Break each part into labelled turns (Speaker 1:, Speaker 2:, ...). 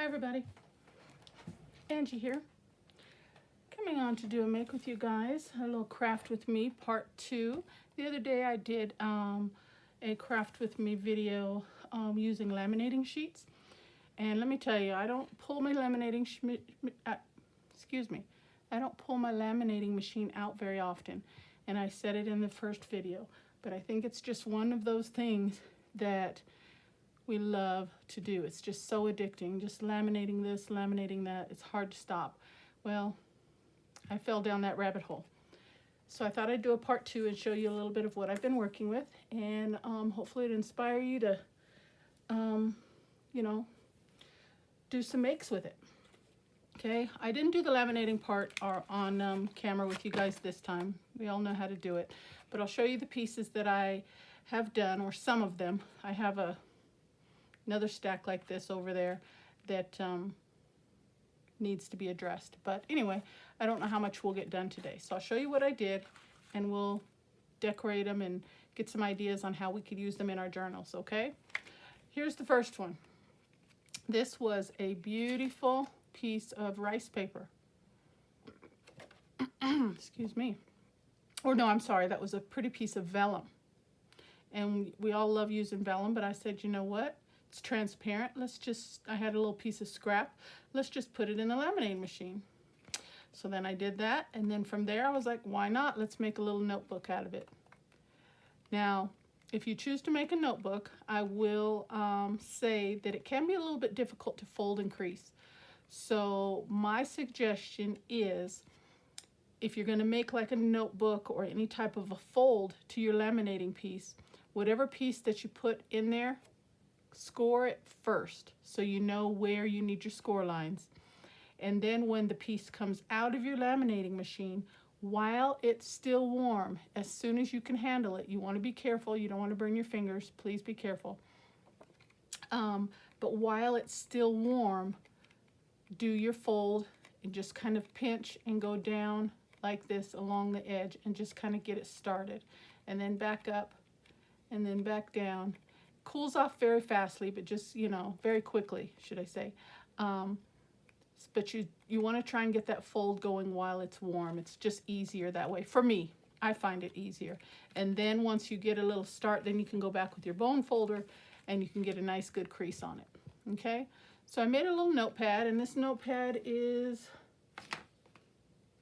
Speaker 1: everybody, Angie here, coming on to do a make with you guys, a little craft with me part 2. The other day I did a craft with me video using laminating sheets, and let me tell you, I don't pull my laminating I don't pull my laminating machine out very often, and I said it in the first video, but I think it's just one of those things that we love to do. It's just so addicting, just laminating this, laminating that. It's hard to stop. Well, I fell down that rabbit hole. So I thought I'd do a part 2 and show you a little bit of what I've been working with, and hopefully it'd inspire you to, you know, do some makes with it. Okay, I didn't do the laminating part on camera with you guys this time. We all know how to do it, but I'll show you the pieces that I have done, or some of them. I have another stack like this over there that needs to be addressed. But anyway, I don't know how much we'll get done today. So I'll show you what I did, and we'll decorate them and get some ideas on how we could use them in our journals, okay? Here's the first one. This was a beautiful piece of rice paper. Excuse me. Or no, I'm sorry, that was a pretty piece of vellum. And we all love using vellum, but I said, you know what? It's transparent. I had a little piece of scrap. Let's just put it in the laminating machine. So then I did that, and then from there I was like, why not? Let's make a little notebook out of it. Now, if you choose to make a notebook, I will say that it can be a little bit difficult to fold and crease. So my suggestion is, if you're going to make like a notebook or any type of a fold to your laminating piece, whatever piece that you put in there, score it first so you know where you need your score lines. And then when the piece comes out of your laminating machine, while it's still warm, as soon as you can handle it, you want to be careful, you don't want to burn your fingers, please be careful. But while it's still warm, do your fold and just kind of pinch and go down like this along the edge and just kind of get it started, and then back up and then back down. Cools off very fastly, but just, you know, very quickly, should I say. But you want to try and get that fold going while it's warm. It's just easier that way. For me, I find it easier. And then once you get a little start, then you can go back with your bone folder and you can get a nice good crease on it. Okay? So I made a little notepad, and this notepad is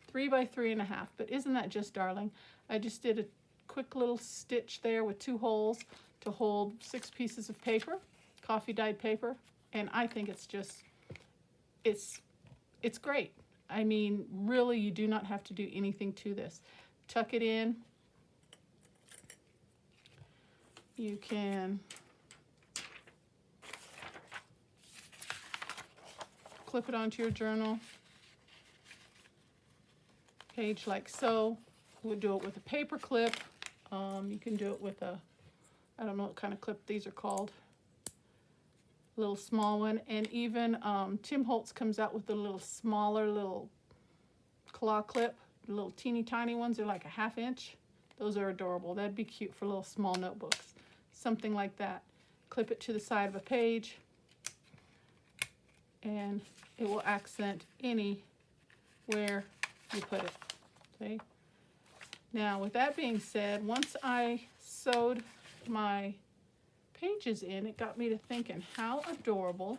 Speaker 1: 3 by 3.5, but isn't that just darling? I just did a quick little stitch there with 2 holes to hold 6 pieces of paper, coffee dyed paper, and I think it's just, it's great. I mean, really, you do not have to do anything to this. Tuck it in. You can clip it onto your journal page like so. We'll do it with a paper clip. You can do it with a, I don't know what kind of clip these are called, a little small one. And even Tim Holtz comes out with a little smaller little claw clip, the little teeny tiny ones. They're like a 1/2 inch. Those are adorable. That'd be cute for little small notebooks, something like that. Clip it to the side of a page, and it will accent anywhere you put it. Okay. Now, with that being said, once I sewed my pages in, it got me to thinking, how adorable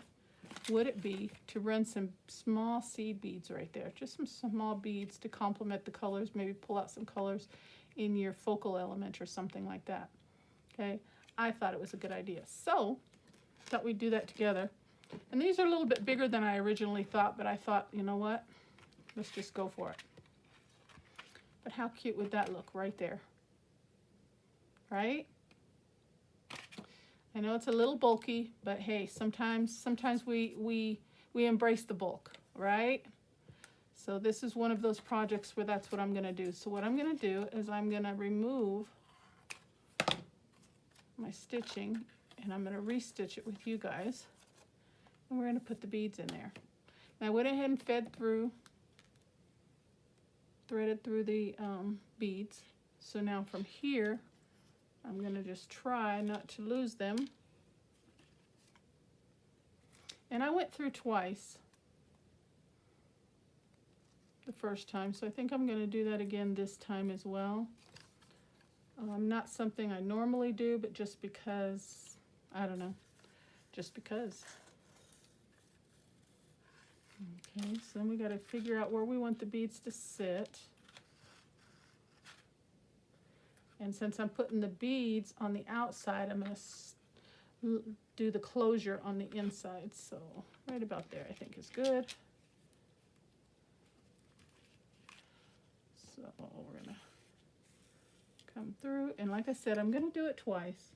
Speaker 1: would it be to run some small seed beads right there? Just some small beads to complement the colors, maybe pull out some colors in your focal element or something like that. Okay, I thought it was a good idea. So, thought we'd do that together. And these are a little bit bigger than I originally thought, but I thought, you know what? Let's just go for it. But how cute would that look right there? Right? I know it's a little bulky, but hey, sometimes we embrace the bulk, right? So this is one of those projects where that's what I'm going to do. So what I'm going to do is I'm going to remove my stitching, and I'm going to restitch it with you guys. And we're going to put the beads in there. And I went ahead and threaded through the beads. So now from here, I'm going to just try not to lose them. And I went through twice the first time, so I think I'm going to do that again this time as well. Not something I normally do, but just because, I don't know, just because. Okay, so then we got to figure out where we want the beads to sit. And since I'm putting the beads on the outside, I'm going to do the closure on the inside. So right about there I think is good. So we're going to come through, and like I said, I'm going to do it twice.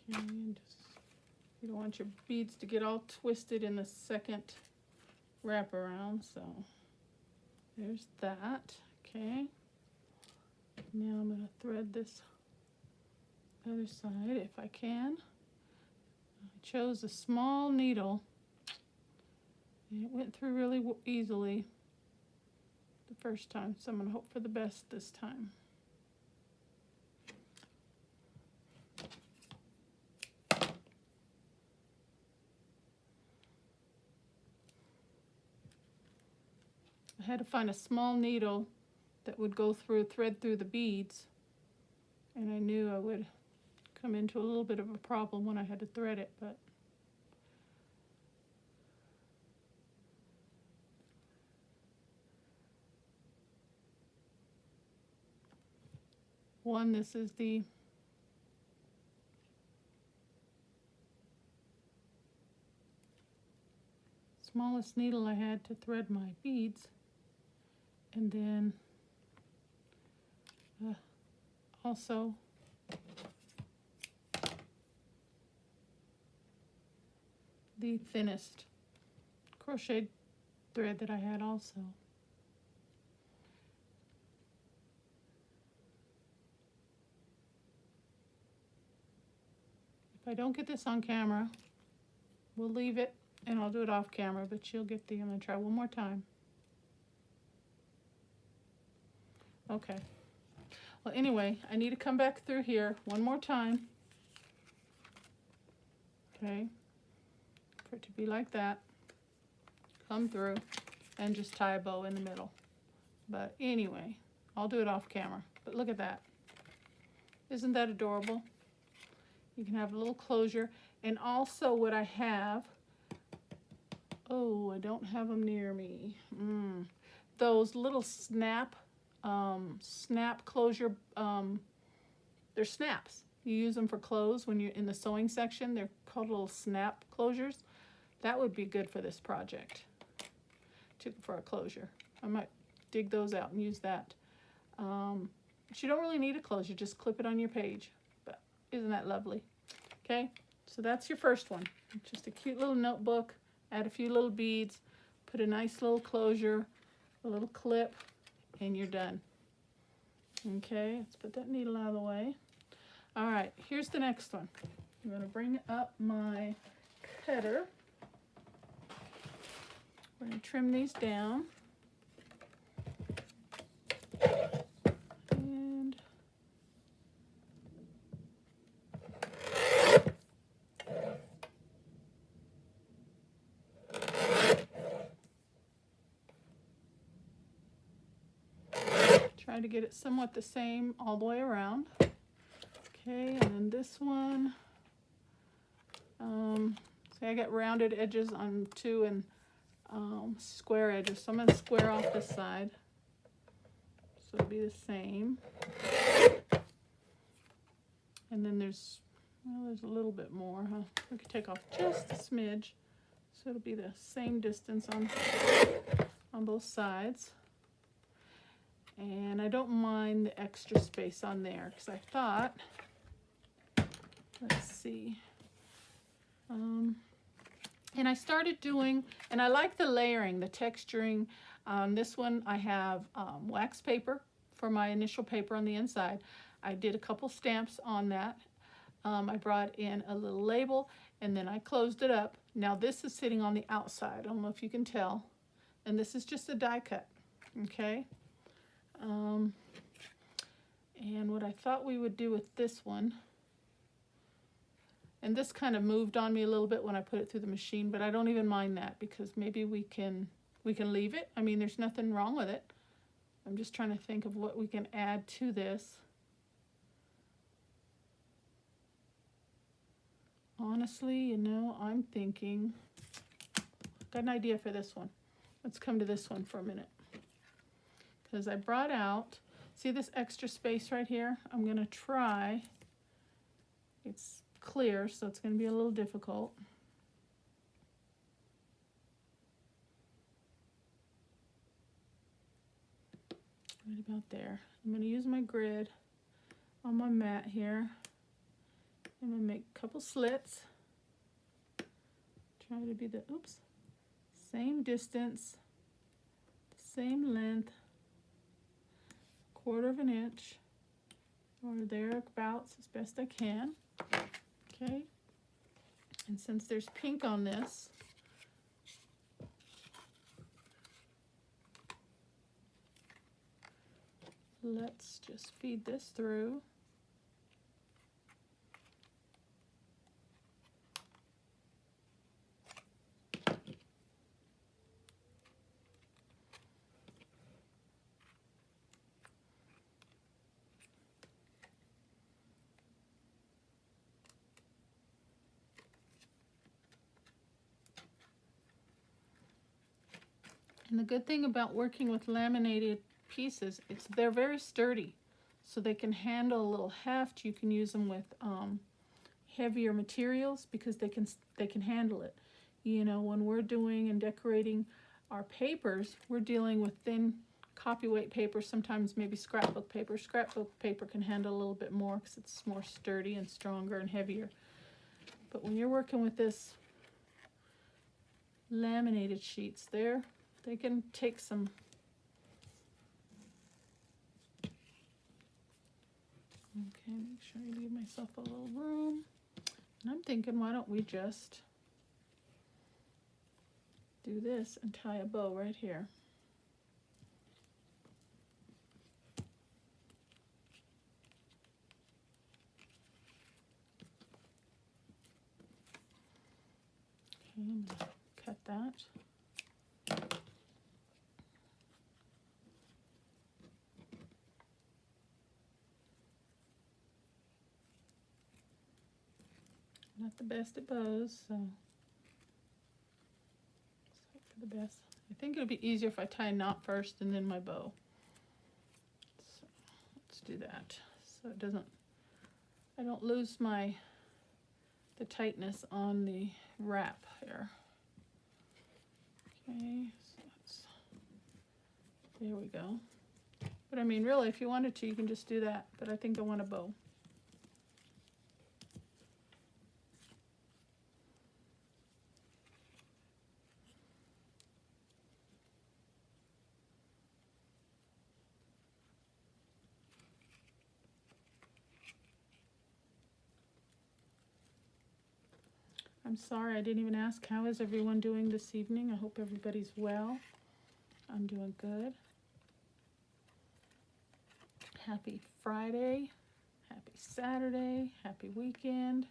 Speaker 1: Okay, and just, you don't want your beads to get all twisted in the second wraparound, so there's that. Okay, now I'm going to thread this other side if I can. I chose a small needle, and it went through really easily the first time, so I'm going to hope for the best this time. I had to find a small needle that would go through, thread through the beads, and I knew I would come into a little bit of a problem when I had to thread it, but this is the smallest needle I had to thread my beads, and then also the thinnest crochet thread that I had also. If I don't get this on camera, we'll leave it and I'll do it off camera, but you'll get the, I'm going to try one more time. Okay. Well, anyway, I need to come back through here one more time. Okay. For it to be like that. Come through and just tie a bow in the middle. But anyway, I'll do it off camera. But look at that. Isn't that adorable? You can have a little closure. And also what I have, oh, I don't have them near me. Those little snap closure, they're snaps. You use them for clothes when you're in the sewing section. They're called little snap closures. That would be good for this project, for a closure. I might dig those out and use that. But you don't really need a closure, just clip it on your page. But isn't that lovely? Okay, so that's your first one. Just a cute little notebook, add a few little beads, put a nice little closure, a little clip, and you're done. Okay, let's put that needle out of the way. All right, here's the next one. I'm going to bring up my cutter. We're going to trim these down. And try to get it somewhat the same all the way around. Okay, and then this one, see I got rounded edges on two and square edges, so I'm going to square off this side, so it'll be the same. And then there's a little bit more, huh? We could take off just a smidge, so it'll be the same distance on both sides. And I don't mind the extra space on there, because I thought, let's see, and I started doing, and I like the layering, the texturing. This one I have wax paper for my initial paper on the inside. I did a couple stamps on that. I brought in a little label, and then I closed it up. Now this is sitting on the outside. I don't know if you can tell. And this is just a die cut, okay? And what I thought we would do with this one, and this kind of moved on me a little bit when I put it through the machine, but I don't even mind that because maybe we can leave it. I mean, there's nothing wrong with it. I'm just trying to think of what we can add to this. Honestly, you know, I'm thinking, got an idea for this one. Let's come to this one for a minute. Because I brought out, see this extra space right here? I'm going to try, it's clear, so it's going to be a little difficult. Right about there. I'm going to use my grid on my mat here. I'm going to make a couple slits. Try to be the, oops, same distance, same length, 1/4 inch, or thereabouts as best I can. Okay. And since there's pink on this, let's just feed this through. And the good thing about working with laminated pieces, they're very sturdy, so they can handle a little heft. You can use them with heavier materials because they can handle it. You know, when we're doing and decorating our papers, we're dealing with thin copyweight paper, sometimes maybe scrapbook paper. Scrapbook paper can handle a little bit more because it's more sturdy and stronger and heavier. But when you're working with this laminated sheets, they can take some. Okay, make sure I leave myself a little room. And I'm thinking, why don't we just do this and tie a bow right here. Okay, I'm going to cut that. Not the best at bows, so let's hope for the best. I think it'll be easier if I tie a knot first and then my bow. So let's do that so it doesn't, I don't lose the tightness on the wrap here. Okay, so there we go. But I mean, really, if you wanted to, you can just do that. But I think I want a bow. I'm sorry, I didn't even ask, how is everyone doing this evening? I hope everybody's well. I'm doing good. Happy Friday, happy Saturday, happy weekend.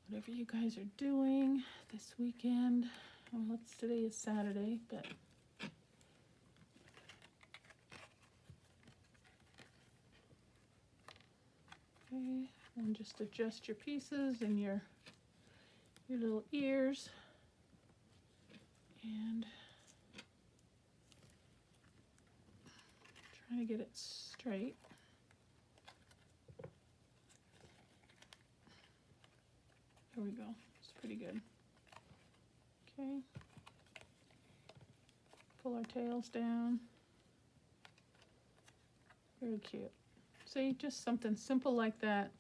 Speaker 1: Whatever you guys are doing this weekend. Well, today is Saturday, but okay, and just adjust your pieces and your little ears, and try to get it straight. There we go, it's pretty good. Okay, pull our tails down. Very cute. See, just something simple like that,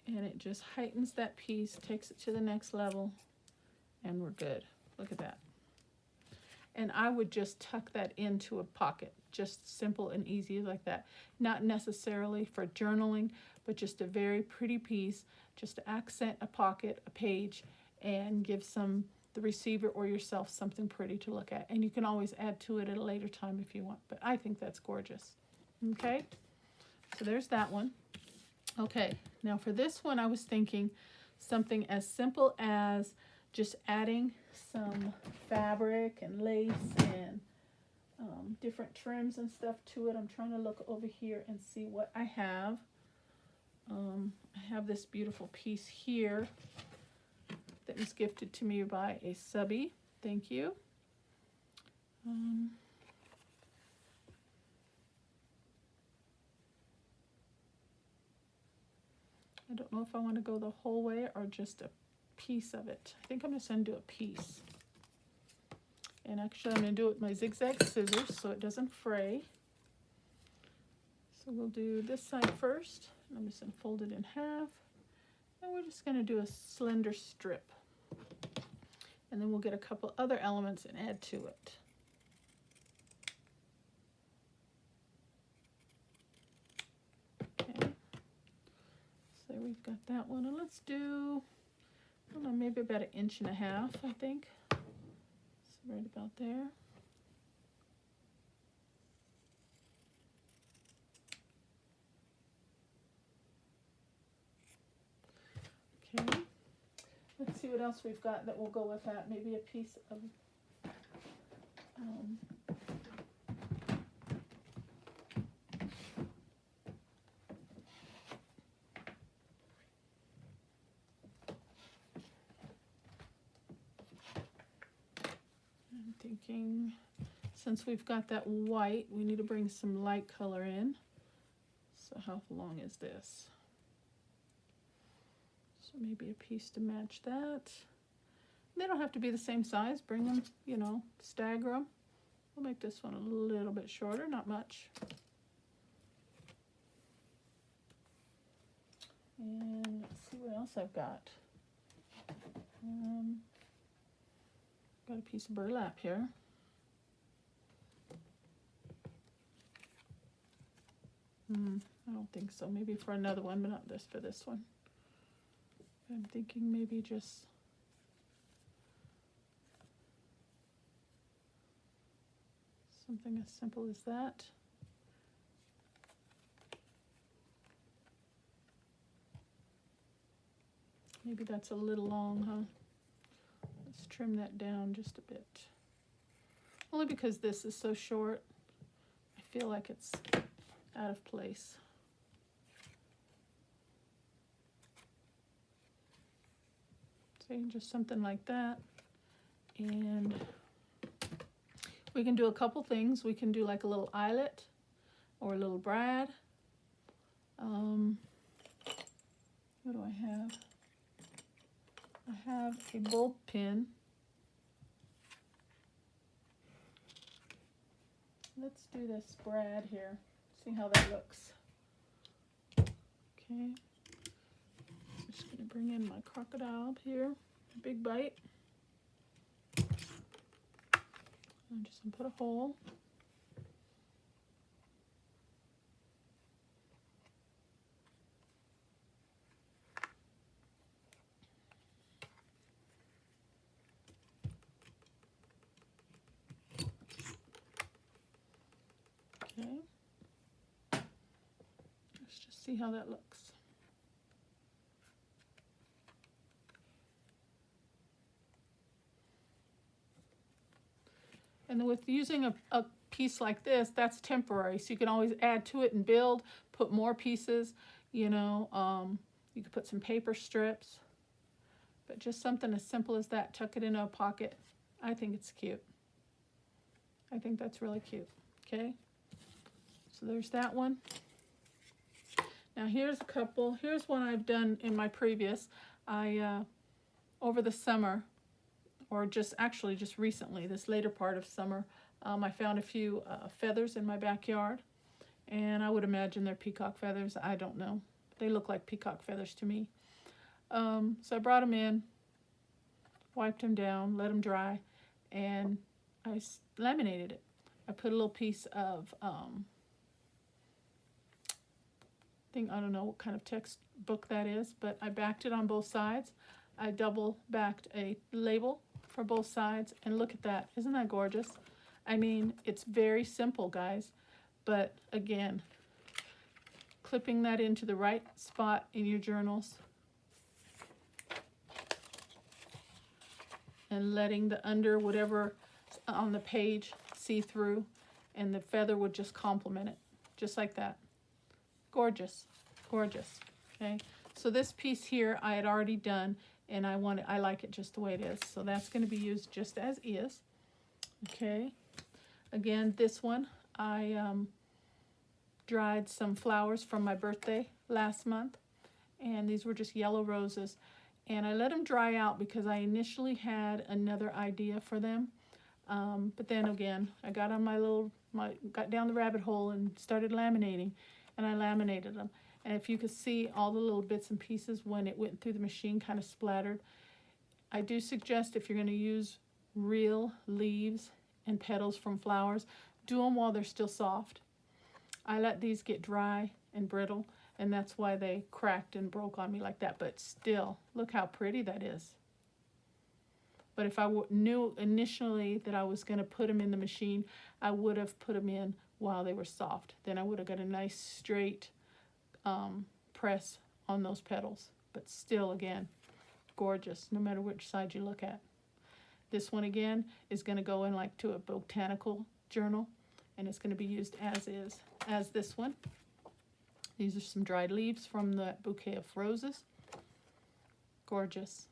Speaker 1: and it just heightens that piece, takes it to the next level, and we're good. Look at that. and I would just tuck that into a pocket, just simple and easy like that. Not necessarily for journaling, but just a very pretty piece, just to accent a pocket, a page, and give the receiver or yourself something pretty to look at. And you can always add to it at a later time if you want, but I think that's gorgeous. Okay, so there's that one. Okay, now for this one, I was thinking something as simple as just adding some fabric and lace and different trims and stuff to it. I'm trying to look over here and see what I have. I have this beautiful piece here that was gifted to me by a subby. Thank you. I don't know if I want to go the whole way or just a piece of it. I think I'm just going to do a piece. And actually I'm going to do it with my zigzag scissors so it doesn't fray. So we'll do this side first. I'm just going to fold it in half. And we're just going to do a slender strip. And then we'll get a couple other elements and add to it. Okay. So we've got that one. And let's do, I don't know, maybe about 1.5 inches, I think. So right about there. Okay. Let's see what else we've got that will go with that. Maybe a piece of I'm thinking since we've got that white, we need to bring some light color in. So how long is this? So maybe a piece to match that. They don't have to be the same size. Bring them, you know, stagger them. We'll make this one a little bit shorter, not much. And let's see what else I've got. Got a piece of burlap here. I don't think so. Maybe for another one, but not this for this one. I'm thinking maybe just something as simple as that. Maybe that's a little long, huh? Let's trim that down just a bit. Only because this is so short, I feel like it's out of place. See, just something like that. And we can do a couple things. We can do like a little eyelet or a little brad. What do I have? I have a bulb pin. Let's do this brad here. See how that looks. Okay. Just going to bring in my crocodile up here. Big bite. I'm just going to put a hole. Okay. Let's just see how that looks. And with using a piece like this, that's temporary. So you can always add to it and build, put more pieces, you know. You could put some paper strips. But just something as simple as that, tuck it into a pocket. I think it's cute. I think that's really cute, okay? So there's that one. Now here's a couple. Here's one I've done in my previous. Over the summer, or just recently, this later part of summer, I found a few feathers in my backyard, and I would imagine they're peacock feathers. I don't know. They look like peacock feathers to me. So I brought them in, wiped them down, let them dry, and laminated it. I put a little piece of I don't know what kind of textbook that is, but I backed it on both sides. I double backed a label for both sides, and look at that. Isn't that gorgeous? I mean, it's very simple, guys, but again, clipping that into the right spot in your journals and letting the under whatever on the page see through, and the feather would just complement it, just like that. Gorgeous, gorgeous. Okay, so this piece here I had already done, and I like it just the way it is, so that's going to be used just as is. Okay, again, this one I dried some flowers from my birthday last month, and these were just yellow roses, and I let them dry out because I initially had another idea for them, but then again I got on got down the rabbit hole and started laminating, and I laminated them. And if you could see all the little bits and pieces when it went through the machine, kind of splattered. I do suggest, if you're going to use real leaves and petals from flowers, do them while they're still soft. I let these get dry and brittle, and that's why they cracked and broke on me like that. But still, look how pretty that is. But if I knew initially that I was going to put them in the machine, I would have put them in while they were soft. Then I would have got a nice straight press on those petals. But still, again, gorgeous, no matter which side you look at. This one, again, is going to go in like to a botanical journal, and it's going to be used as is, as this one. These are some dried leaves from the bouquet of roses. Gorgeous.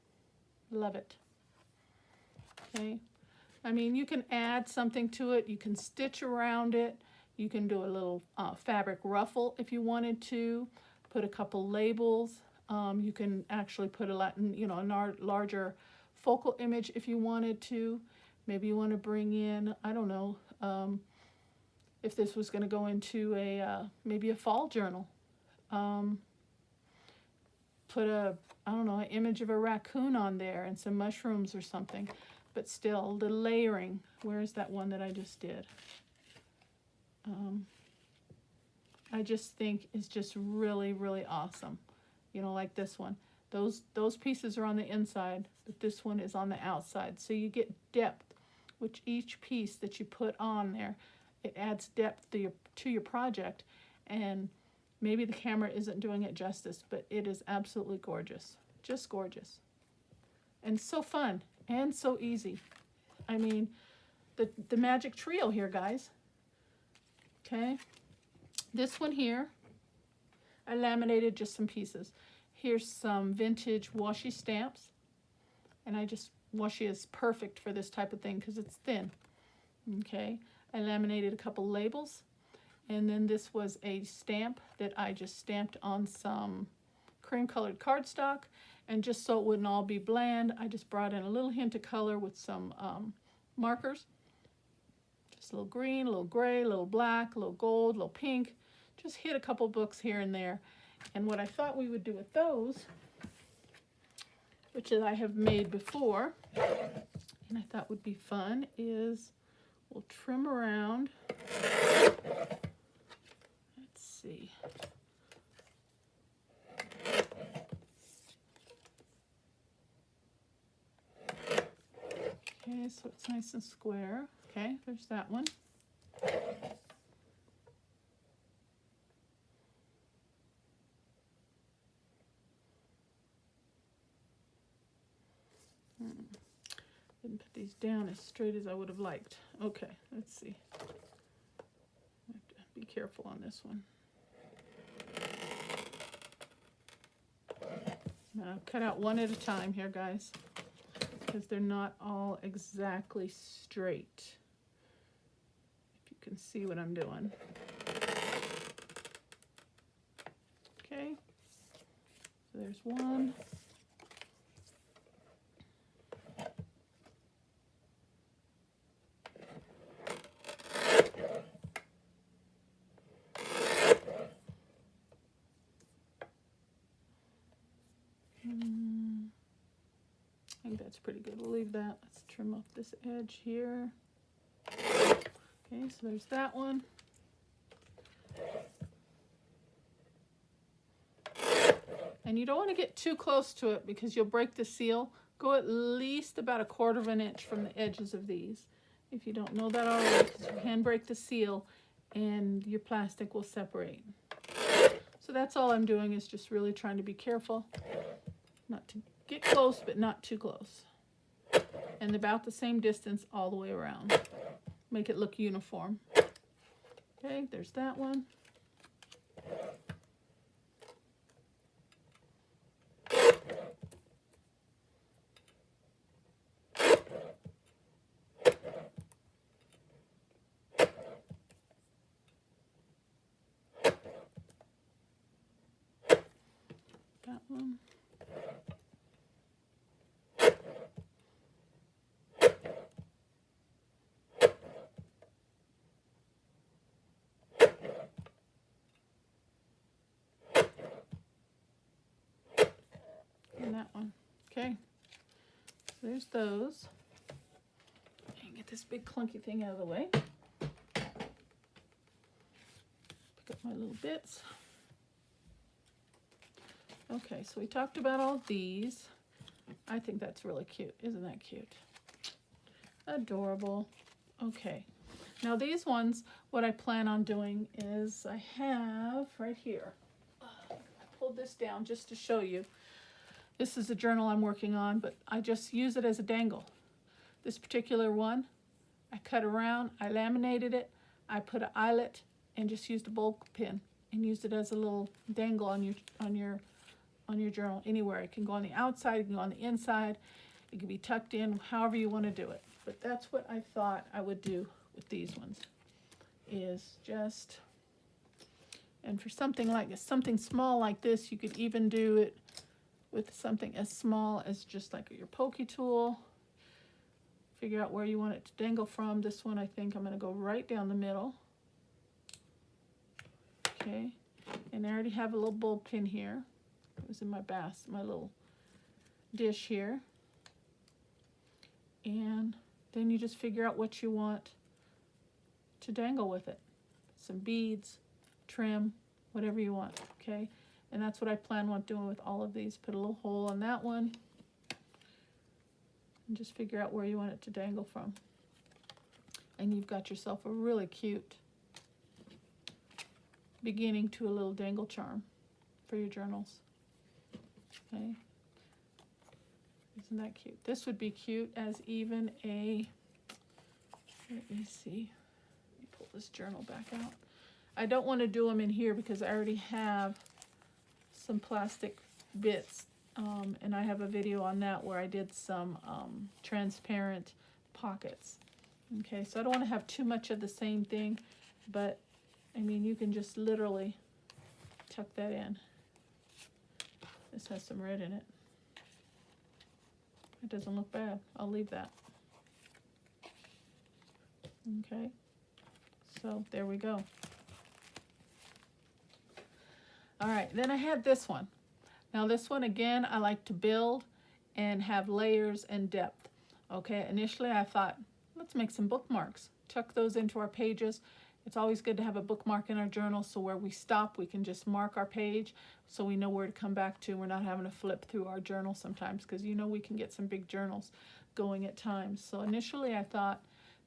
Speaker 1: Love it. Okay. I mean, you can add something to it. You can stitch around it. You can do a little fabric ruffle if you wanted to. Put a couple labels. You can actually put a larger focal image if you wanted to. Maybe you want to bring in, I don't know, if this was going to go into maybe a fall journal. Put an image of a raccoon on there and some mushrooms or something. But still, the layering. Where's that one that I just did? I just think is just really, really awesome. You know, like this one. Those pieces are on the inside, but this one is on the outside. So you get depth with each piece that you put on there. It adds depth to your project, and maybe the camera isn't doing it justice, but it is absolutely gorgeous. Just gorgeous. And so fun and so easy. I mean, the magic trio here, guys. Okay. This one here, I laminated just some pieces. Here's some vintage washi stamps. And washi is perfect for this type of thing because it's thin. Okay. I laminated a couple labels. And then this was a stamp that I just stamped on some cream colored cardstock. And just so it wouldn't all be bland, I just brought in a little hint of color with some markers. Just a little green, a little gray, a little black, a little gold, a little pink. Just hit a couple books here and there. And what I thought we would do with those, which I have made before, and I thought would be fun, is we'll trim around. Let's see. Okay, so it's nice and square. Okay, there's that one. Didn't put these down as straight as I would have liked. Okay, let's see. I have to be careful on this one. I'll cut out one at a time here, guys, because they're not all exactly straight. If you can see what I'm doing. Okay, so there's one. I think that's pretty good. We'll leave that. Let's trim off this edge here. Okay, so there's that one. And you don't want to get too close to it because you'll break the seal. Go at least about 1/4 of an inch from the edges of these. If you don't know that already, because you can break the seal and your plastic will separate. So that's all I'm doing, is just really trying to be careful. Not to get close, but not too close. And about the same distance all the way around. Make it look uniform. Okay, there's that one. That one. And that one. Okay. So there's those. And get this big clunky thing out of the way. Pick up my little bits. Okay, so we talked about all these. I think that's really cute. Isn't that cute? Adorable. Okay. Now these ones, what I plan on doing is I have right here. I pulled this down just to show you. This is a journal I'm working on, but I just use it as a dangle. This particular one, I cut around, I laminated it, I put an eyelet and just used a bulk pin and used it as a little dangle on your journal anywhere. It can go on the outside, it can go on the inside, it can be tucked in, however you want to do it. But that's what I thought I would do with these ones, is just, and for something like this, something small like this, you could even do it with something as small as just like your pokey tool. Figure out where you want it to dangle from. This one, I think I'm going to go right down the middle. Okay, and I already have a little bulb pin here. It was in my my little dish here. And then you just figure out what you want to dangle with it. Some beads, trim, whatever you want, okay? And that's what I plan on doing with all of these. Put a little hole on that one. And just figure out where you want it to dangle from. And you've got yourself a really cute beginning to a little dangle charm for your journals. Okay. Isn't that cute? This would be cute as even a, let me see, let me pull this journal back out. I don't want to do them in here because I already have some plastic bits, and I have a video on that where I did some transparent pockets. Okay, so I don't want to have too much of the same thing, but I mean, you can just literally tuck that in. This has some red in it. It doesn't look bad. I'll leave that. Okay, so there we go. All right, then I had this one. Now this one, again, I like to build and have layers and depth. Okay, initially I thought, let's make some bookmarks. Tuck those into our pages. It's always good to have a bookmark in our journal, so where we stop, we can just mark our page so we know where to come back to. We're not having to flip through our journal sometimes, because you know we can get some big journals going at times. So initially I thought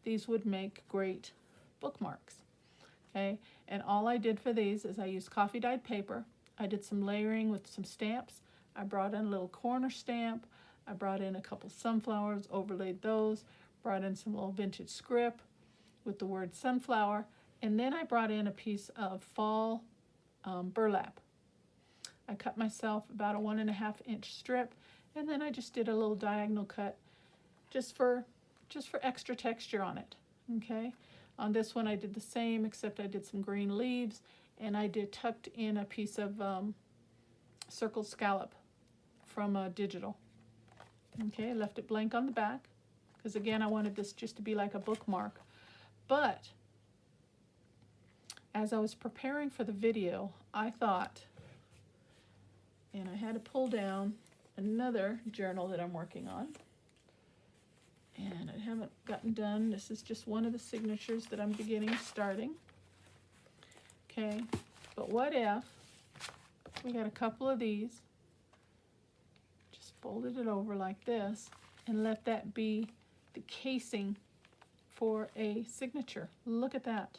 Speaker 1: these would make great bookmarks. Okay, and all I did for these is I used coffee dyed paper. I did some layering with some stamps. I brought in a little corner stamp. I brought in a couple sunflowers, overlaid those, brought in some little vintage script with the word sunflower, and then I brought in a piece of fall burlap. I cut myself about a 1.5 inch strip, and then I just did a little diagonal cut just for extra texture on it. Okay, on this one I did the same, except I did some green leaves, and I did tucked in a piece of circled scallop from digital. Okay, I left it blank on the back because again I wanted this just to be like a bookmark. But as I was preparing for the video, I thought, and I had to pull down another journal that I'm working on, And I haven't gotten done. This is just one of the signatures that I'm starting. Okay, but what if we got a couple of these, just folded it over like this, and let that be the casing for a signature. Look at that.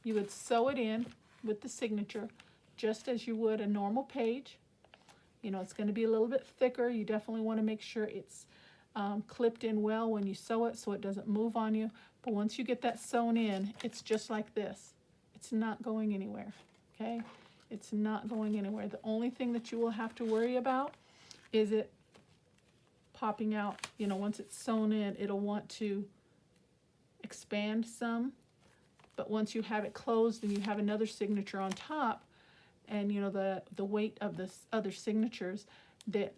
Speaker 1: You would sew it in with the signature just as you would a normal page. You know, it's going to be a little bit thicker. You definitely want to make sure it's clipped in well when you sew it so it doesn't move on you. But once you get that sewn in, it's just like this. It's not going anywhere, okay? It's not going anywhere. The only thing that you will have to worry about is it popping out. You know, once it's sewn in, it'll want to expand some. But once you have it closed and you have another signature on top, and you know the weight of the other signatures, that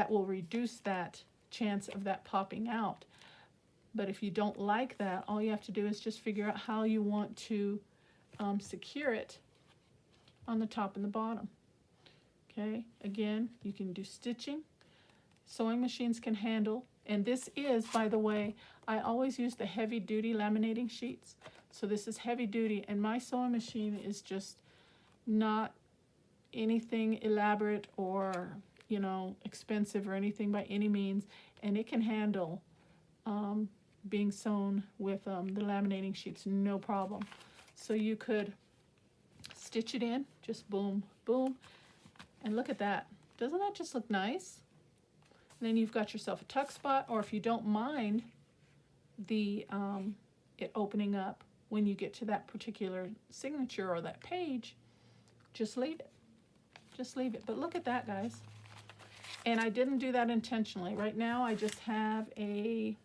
Speaker 1: will reduce that chance of that popping out. But if you don't like that, all you have to do is just figure out how you want to secure it on the top and the bottom. Okay, again, you can do stitching. Sewing machines can handle, and this is, by the way, I always use the heavy duty laminating sheets. So this is heavy duty, and my sewing machine is just not anything elaborate or, you know, expensive or anything by any means, and it can handle being sewn with the laminating sheets, no problem. So you could stitch it in, just boom, boom, and look at that. Doesn't that just look nice? And then you've got yourself a tuck spot, or if you don't mind the it opening up when you get to that particular signature or that page, just leave it. Just leave it. But look at that, guys. And I didn't do that intentionally. Right now I just have a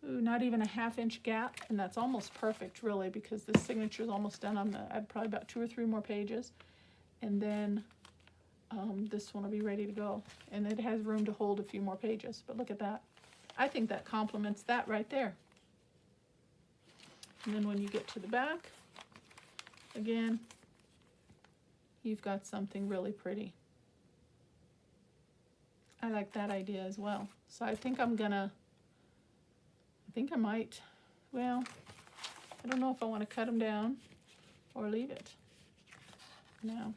Speaker 1: not even a ½ inch gap, and that's almost perfect really, because this signature is almost done. I have probably about 2 or 3 more pages, and then this one will be ready to go, and it has room to hold a few more pages. But look at that. I think that complements that right there. And then when you get to the back, again, you've got something really pretty. I like that idea as well. So I think I might, well, I don't know if I want to cut them down or leave it. Now,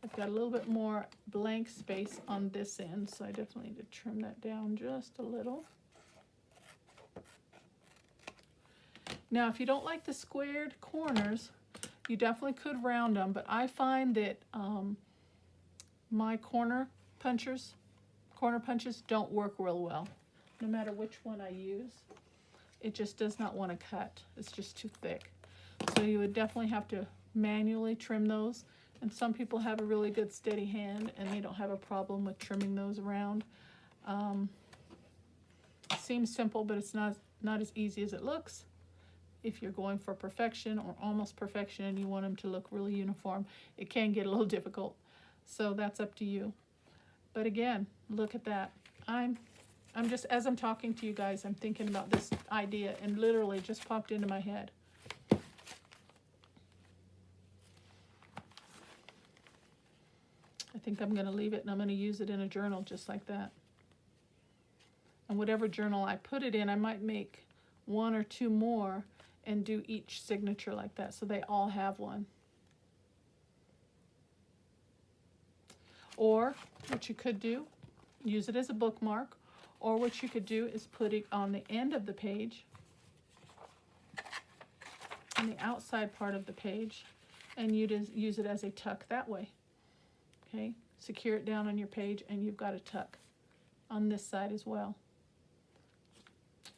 Speaker 1: I've got a little bit more blank space on this end, so I definitely need to trim that down just a little. Now, if you don't like the squared corners, you definitely could round them, but I find that my corner punches don't work real well, no matter which one I use. It just does not want to cut. It's just too thick. So you would definitely have to manually trim those. And some people have a really good steady hand and they don't have a problem with trimming those around. It seems simple, but it's not as easy as it looks. If you're going for perfection or almost perfection and you want them to look really uniform, it can get a little difficult. So that's up to you. But again, look at that. I'm just, as I'm talking to you guys, I'm thinking about this idea, and literally just popped into my head. I think I'm going to leave it, and I'm going to use it in a journal just like that. And whatever journal I put it in, I might make 1 or 2 more and do each signature like that, so they all have one. Or what you could do, use it as a bookmark, or what you could do is put it on the end of the page, on the outside part of the page, and you just use it as a tuck that way. Okay, secure it down on your page, and you've got a tuck on this side as well.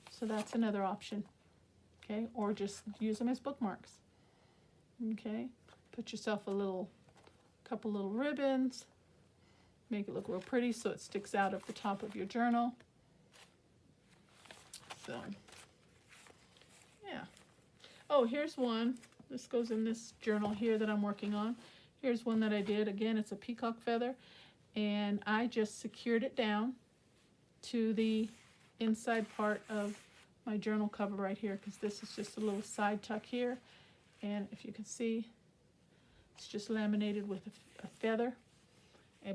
Speaker 1: So that's another option. Okay, or just use them as bookmarks. Okay, put yourself a couple little ribbons, make it look real pretty so it sticks out of the top of your journal. So, yeah. Oh, here's one. This goes in this journal here that I'm working on. Here's one that I did. Again, it's a peacock feather, and I just secured it down to the inside part of my journal cover right here, because this is just a little side tuck here, and if you can see, it's just laminated with a feather,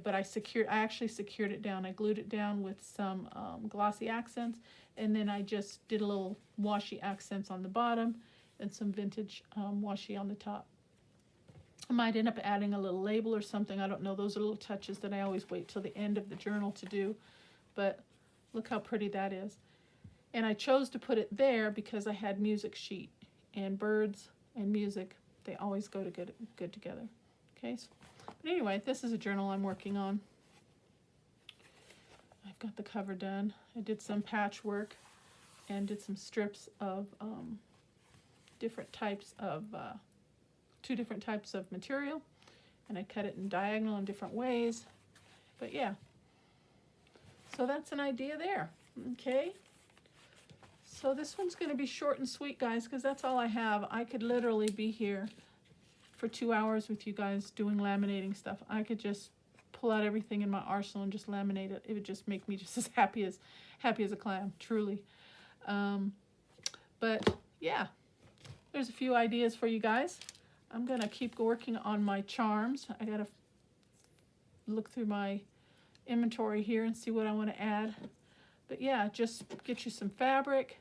Speaker 1: but I actually secured it down. I glued it down with some glossy accents, and then I just did a little washi accents on the bottom and some vintage washi on the top. I might end up adding a little label or something. I don't know. Those are little touches that I always wait till the end of the journal to do. But look how pretty that is. And I chose to put it there because I had music sheet. And birds and music, they always go to good together. Okay. But anyway, this is a journal I'm working on. I've got the cover done. I did some patchwork and did some strips of different types of 2 different types of material, and I cut it in diagonal in different ways. But yeah, so that's an idea there. Okay, so this one's going to be short and sweet, guys, because that's all I have. I could literally be here for 2 hours with you guys doing laminating stuff. I could just pull out everything in my arsenal and just laminate it. It would just make me just as happy as a clam, truly. But yeah, there's a few ideas for you guys. I'm going to keep working on my charms. I got to look through my inventory here and see what I want to add. But yeah, just get you some fabric,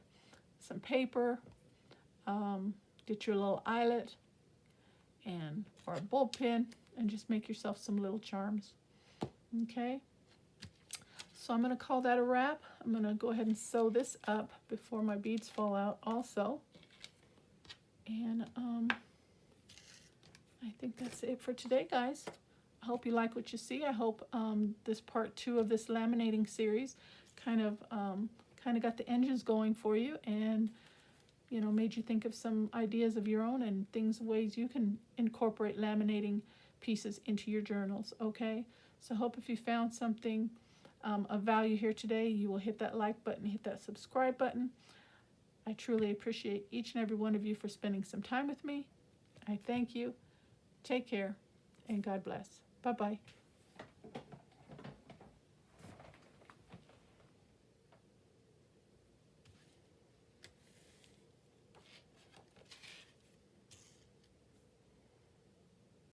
Speaker 1: some paper, get your little eyelet, or a bulb pin, and just make yourself some little charms. Okay? So I'm going to call that a wrap. I'm going to go ahead and sew this up before my beads fall out also. And I think that's it for today, guys. I hope you like what you see. I hope this part 2 of this laminating series kind of got the engines going for you, and made you think of some ideas of your own and ways you can incorporate laminating pieces into your journals. Okay, so I hope if you found something of value here today, you will hit that like button, hit that subscribe button. I truly appreciate each and every one of you for spending some time with me. I thank you. Take care, and God bless. Bye-bye.